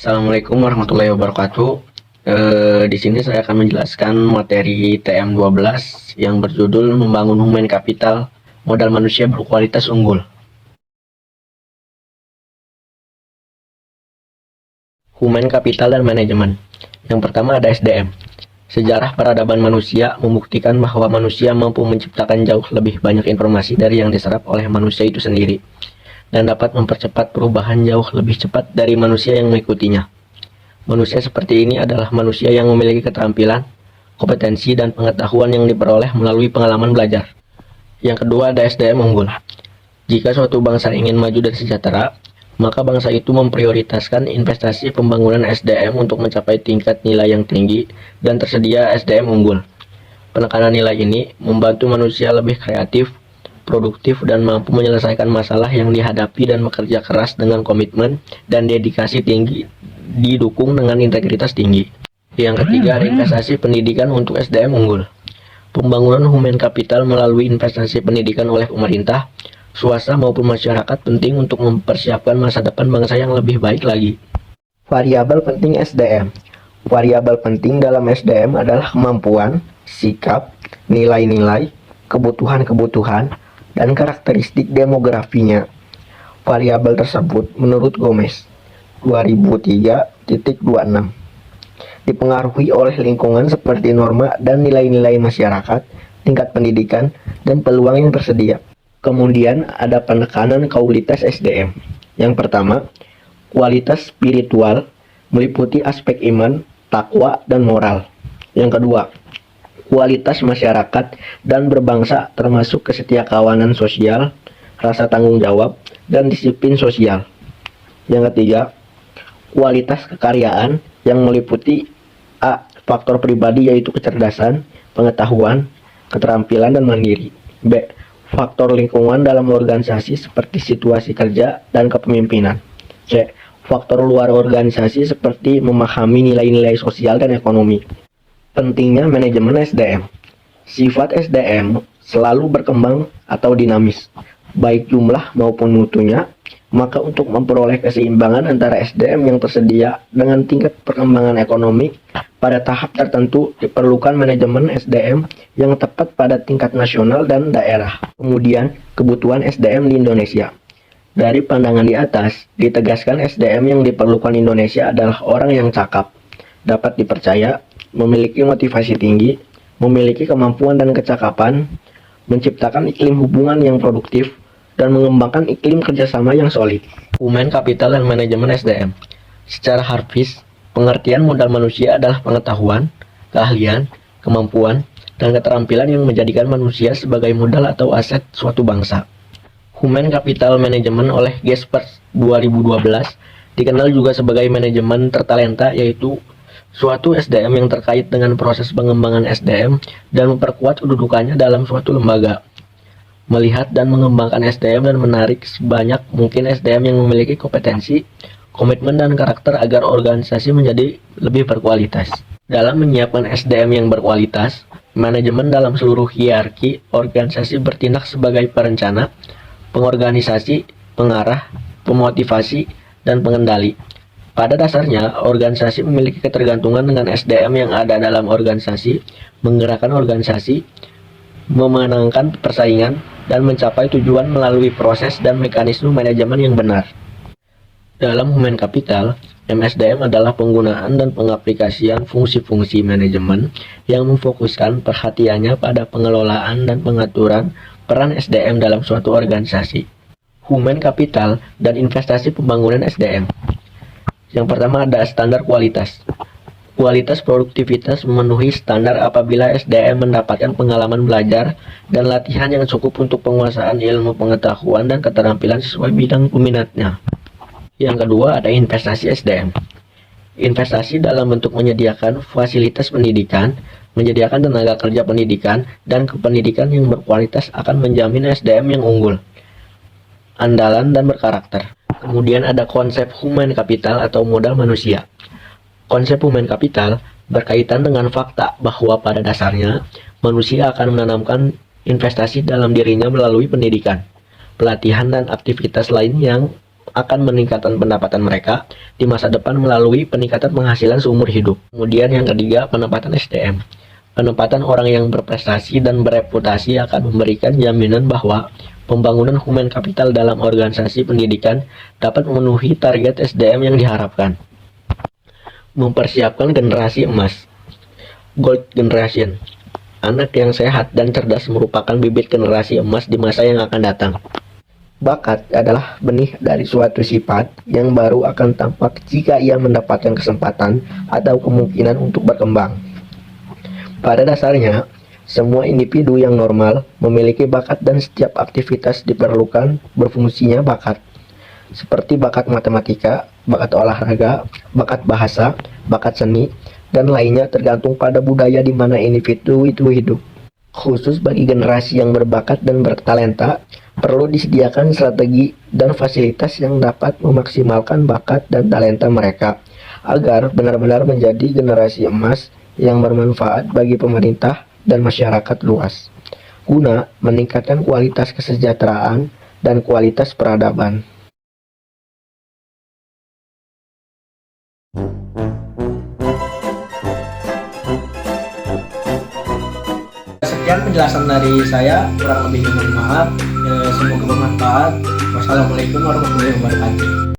Assalamualaikum warahmatullahi wabarakatuh. Di sini saya akan menjelaskan materi TM12 yang berjudul Membangun Human Capital Modal Manusia Berkualitas Unggul. Human Capital dan Manajemen. Yang pertama ada SDM. Sejarah peradaban manusia membuktikan bahwa manusia mampu menciptakan jauh lebih banyak informasi dari yang diserap oleh manusia itu sendiri, dan dapat mempercepat perubahan jauh lebih cepat dari manusia yang mengikutinya. Manusia seperti ini adalah manusia yang memiliki keterampilan, kompetensi, dan pengetahuan yang diperoleh melalui pengalaman belajar. Yang kedua ada SDM unggul. Jika suatu bangsa ingin maju dan sejahtera, maka bangsa itu memprioritaskan investasi pembangunan SDM untuk mencapai tingkat nilai yang tinggi dan tersedia SDM unggul. Penekanan nilai ini membantu manusia lebih kreatif, produktif, dan mampu menyelesaikan masalah yang dihadapi dan bekerja keras dengan komitmen dan dedikasi tinggi, didukung dengan integritas tinggi. Yang ketiga, investasi pendidikan untuk SDM unggul. Pembangunan human capital melalui investasi pendidikan oleh pemerintah, swasta maupun masyarakat penting untuk mempersiapkan masa depan bangsa yang lebih baik lagi. Variabel penting SDM. Variabel penting dalam SDM adalah kemampuan, sikap, nilai-nilai, kebutuhan-kebutuhan, dan karakteristik demografinya. Variabel tersebut menurut Gomez 2003.26 dipengaruhi oleh lingkungan seperti norma dan nilai-nilai masyarakat, tingkat pendidikan, dan peluang yang tersedia. Kemudian ada penekanan kualitas SDM. Yang pertama, kualitas spiritual meliputi aspek iman, takwa, dan moral. Yang kedua, kualitas masyarakat dan berbangsa termasuk kesetiakawanan sosial, rasa tanggung jawab, dan disiplin sosial. Yang ketiga, kualitas kekaryaan yang meliputi A. Faktor pribadi yaitu kecerdasan, pengetahuan, keterampilan, dan mandiri. B. Faktor lingkungan dalam organisasi seperti situasi kerja dan kepemimpinan. C. Faktor luar organisasi seperti memahami nilai-nilai sosial dan ekonomi. Pentingnya manajemen SDM. Sifat SDM selalu berkembang atau dinamis, baik jumlah maupun mutunya. Maka untuk memperoleh keseimbangan antara SDM yang tersedia dengan tingkat perkembangan ekonomi pada tahap tertentu diperlukan manajemen SDM yang tepat pada tingkat nasional dan daerah. Kemudian, kebutuhan SDM di Indonesia. Dari pandangan di atas, ditegaskan SDM yang diperlukan Indonesia adalah orang yang cakap, dapat dipercaya, memiliki motivasi tinggi, memiliki kemampuan dan kecakapan, menciptakan iklim hubungan yang produktif, dan mengembangkan iklim kerjasama yang solid. Human Capital dan Manajemen SDM. Secara harfiah, pengertian modal manusia adalah pengetahuan, keahlian, kemampuan, dan keterampilan yang menjadikan manusia sebagai modal atau aset suatu bangsa. Human Capital Management oleh Jaspers 2012 dikenal juga sebagai manajemen tertalenta, yaitu suatu SDM yang terkait dengan proses pengembangan SDM dan memperkuat kedudukannya dalam suatu lembaga. Melihat dan mengembangkan SDM dan menarik sebanyak mungkin SDM yang memiliki kompetensi, komitmen, dan karakter agar organisasi menjadi lebih berkualitas. Dalam menyiapkan SDM yang berkualitas, manajemen dalam seluruh hierarki organisasi bertindak sebagai perencana, pengorganisasi, pengarah, pemotivasi, dan pengendali. Pada dasarnya, organisasi memiliki ketergantungan dengan SDM yang ada dalam organisasi, menggerakkan organisasi, memenangkan persaingan, dan mencapai tujuan melalui proses dan mekanisme manajemen yang benar. Dalam Human Capital, MSDM adalah penggunaan dan pengaplikasian fungsi-fungsi manajemen yang memfokuskan perhatiannya pada pengelolaan dan pengaturan peran SDM dalam suatu organisasi. Human Capital dan investasi pembangunan SDM. Yang pertama ada standar kualitas. Kualitas produktivitas memenuhi standar apabila SDM mendapatkan pengalaman belajar dan latihan yang cukup untuk penguasaan ilmu pengetahuan dan keterampilan sesuai bidang peminatnya. Yang kedua ada investasi SDM. Investasi dalam bentuk menyediakan fasilitas pendidikan, menyediakan tenaga kerja pendidikan, dan kependidikan yang berkualitas akan menjamin SDM yang unggul, andalan, dan berkarakter. Kemudian ada konsep human capital atau modal manusia. Konsep human capital berkaitan dengan fakta bahwa pada dasarnya manusia akan menanamkan investasi dalam dirinya melalui pendidikan, pelatihan, dan aktivitas lain yang akan meningkatkan pendapatan mereka di masa depan melalui peningkatan penghasilan seumur hidup. Kemudian yang ketiga, penempatan SDM. Penempatan orang yang berprestasi dan bereputasi akan memberikan jaminan bahwa pembangunan human capital dalam organisasi pendidikan dapat memenuhi target SDM yang diharapkan. Mempersiapkan generasi emas. Gold Generation. Anak yang sehat dan cerdas merupakan bibit generasi emas di masa yang akan datang. Bakat adalah benih dari suatu sifat yang baru akan tampak jika ia mendapatkan kesempatan atau kemungkinan untuk berkembang. Pada dasarnya, semua individu yang normal memiliki bakat dan setiap aktivitas diperlukan berfungsinya bakat. Seperti bakat matematika, bakat olahraga, bakat bahasa, bakat seni, dan lainnya tergantung pada budaya di mana individu itu hidup. Khusus bagi generasi yang berbakat dan bertalenta, perlu disediakan strategi dan fasilitas yang dapat memaksimalkan bakat dan talenta mereka agar benar-benar menjadi generasi emas yang bermanfaat bagi pemerintah dan masyarakat luas, guna meningkatkan kualitas kesejahteraan dan kualitas peradaban. Sekian penjelasan dari saya, kurang lebihnya mohon maaf. Semoga bermanfaat. Wassalamualaikum warahmatullahi wabarakatuh.